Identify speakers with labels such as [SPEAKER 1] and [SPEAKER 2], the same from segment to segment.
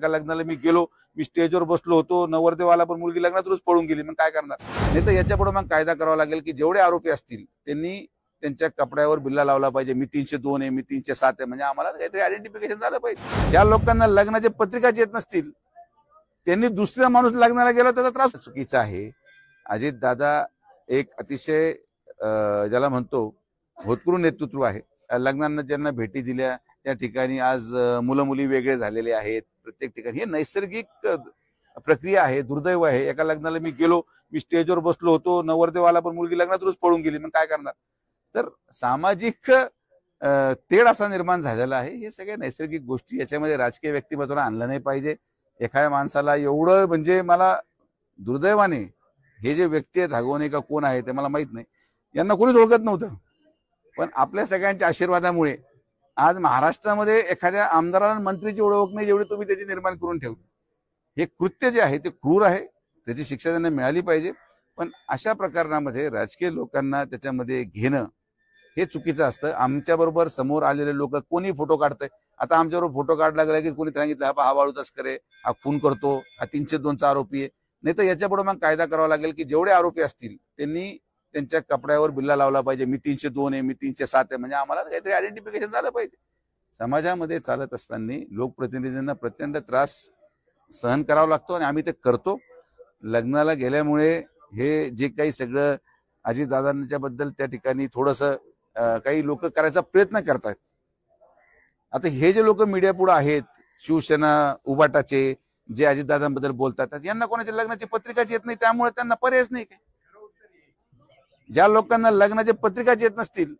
[SPEAKER 1] एका लग्नाला मी गेलो, मी स्टेजवर बसलो होतो, नवरदेवाला पण मुलगी लग्नात रोज पळून गेली, मग काय करणार? नाही तर याच्यापुढे मग कायदा करावा लागेल की जेवढे आरोपी असतील त्यांनी त्यांच्या कपड्यावर बिल्ला लावला पाहिजे, मी 302 आहे, मी 307 आहे, म्हणजे आम्हाला काहीतरी आयडेंटिफिकेशन झालं पाहिजे। ज्या लोकांना लग्नाचे पत्रिकाच येत नसतील त्यांनी दुसऱ्या माणूस लग्नाला गेला त्याचा त्रास चुकीचा आहे। अजित दादा एक अतिशय ज्याला म्हणतो होतकरू नेतृत्व आहे। लग्नांना ज्यांना भेटी दिल्या त्या ठिकाणी आज मुलं मुली वेगळे झालेले आहेत। प्रत्येक ठिकाणी हे नैसर्गिक प्रक्रिया आहे, दुर्दैव आहे। एका लग्नाला मी गेलो, मी स्टेजवर बसलो होतो, नवरदेवाला पण मुलगी लग्नात रोज पळून गेली, मग काय करणार? तर सामाजिक तेढ असा निर्माण झालेला आहे। हे सगळ्या नैसर्गिक गोष्टी, याच्यामध्ये राजकीय व्यक्तिमत्वाला आणलं नाही पाहिजे। एखाद्या माणसाला एवढं म्हणजे मला दुर्दैवाने हे जे व्यक्ती आहेत धागवणे का कोण आहे ते मला माहित नाही, यांना कोणीच ओळखत नव्हतं, पण आपल्या सगळ्यांच्या आशीर्वादामुळे आज महाराष्ट्रामध्ये एखाद्या आमदाराला मंत्रीची ओळख नाही जेवढी तुम्ही त्याची निर्माण करून ठेवली। हे कृत्य जे आहे ते क्रूर आहे, त्याची शिक्षा त्यांना मिळाली पाहिजे। पण अशा प्रकरणामध्ये राजकीय लोकांना त्याच्यामध्ये घेणं हे चुकीचं असतं। आमच्याबरोबर समोर आलेले लोक कोणी फोटो काढतंय, आता आमच्याबरोबर फोटो काढला गेला की कोणी सांगितलं हा वाळू तस्कर आहे, हा खून करतो, हा 302चा आरोपी आहे। नाही तर याच्यापुढे मग कायदा करावा लागेल की जेवढे आरोपी असतील त्यांनी त्यांच्या कपड्यावर बिल्ला लावला पाहिजे, मी 302 आहे, मी 307 आहे, म्हणजे आम्हाला काहीतरी आयडेंटिफिकेशन झालं पाहिजे। समाजामध्ये चालत असताना लोकप्रतिनिधींना प्रचंड त्रास सहन करावा लागतो आणि आम्ही ते करतो। लग्नाला गेल्यामुळे हे जे काही सगळं अजितदादांच्या बद्दल त्या ठिकाणी थोडंसं काही लोक करायचा प्रयत्न करतात। आता हे जे लोक मीडिया पुढे आहेत, शिवसेना उबाटाचे जे अजितदादांबद्दल बोलतात, यांना कोणाच्या लग्नाची पत्रिकाच येत नाही, त्यामुळे त्यांना पर्यायच नाही काय। ज्या लोकांना लग्नाचे पत्रिकाच येत नसतील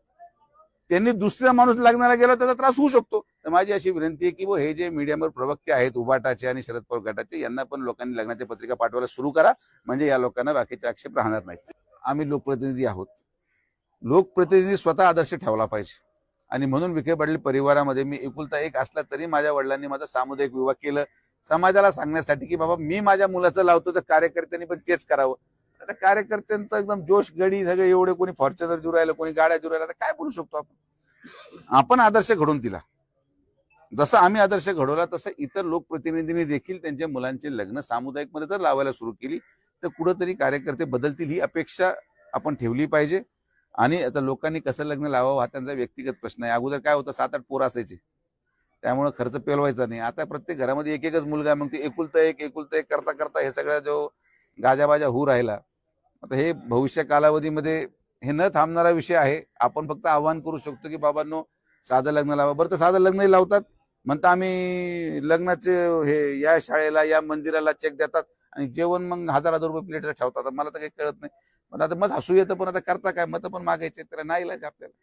[SPEAKER 1] त्यांनी दुसऱ्या माणूस लग्नाला गेला त्याचा त्रास होऊ शकतो। तर माझी अशी विनंती आहे की हे जे मीडियावर प्रवक्ते आहेत उबाटाचे आणि शरद पवार गटाचे, यांना पण लोकांनी लग्नाची पत्रिका पाठवायला सुरू करा, म्हणजे या लोकांना बाकीचे आक्षेप राहणार नाहीत। आम्ही लोकप्रतिनिधी आहोत, लोकप्रतिनिधी स्वतः आदर्श ठेवला पाहिजे। आणि म्हणून विखे पाटील परिवारामध्ये मी एकुलता एक असला तरी माझ्या वडिलांनी माझा सामुदायिक विवाह केलं, समाजाला सांगण्यासाठी की बाबा मी माझ्या मुलाचं लावतो तर कार्यकर्त्यांनी पण तेच करावं। आता कार्यकर्त्यांचं एकदम जोश गडी सगळे एवढे, कोणी फॉर्च्युनर देऊ राहिलं, कोणी गाड्या देऊ राहिला, तर काय बोलू शकतो आपण आदर्श घडवून दिला, जसं आम्ही आदर्श घडवला तसं इतर लोकप्रतिनिधींनी देखील त्यांच्या मुलांचे लग्न सामुदायिक मध्ये जर लावायला सुरू केली तर कुठेतरी कार्यकर्ते बदलतील, ही अपेक्षा आपण ठेवली पाहिजे। आणि आता लोकांनी कसं लग्न लावावं हा त्यांचा व्यक्तिगत प्रश्न आहे। अगोदर काय होतं, 7-8 पोरं असायचे, त्यामुळे खर्च पेलवायचा नाही। आता प्रत्येक घरामध्ये एक एकच मुलगा, मग ते एकुलता एक करता करता हे सगळं जो गाजाबाजा होऊ राहिला। आता हे भविष्य कालावधीमध्ये हे न थांबणारा विषय आहे। आपण फक्त आवाहन करू शकतो की बाबांनो साधं लग्न लावा। बरं तर साधं लग्नही लावतात, म्हणता आम्ही लग्नाचे हे या शाळेला या मंदिराला चेक देतात आणि जेवण मग हजार रुपये प्लेटचं ठेवतात। मला तर काही कळत नाही, पण आता मग हसू येतं, पण आता करता काय, मत पण मागायचे, तर नाही इलाज आपल्याला।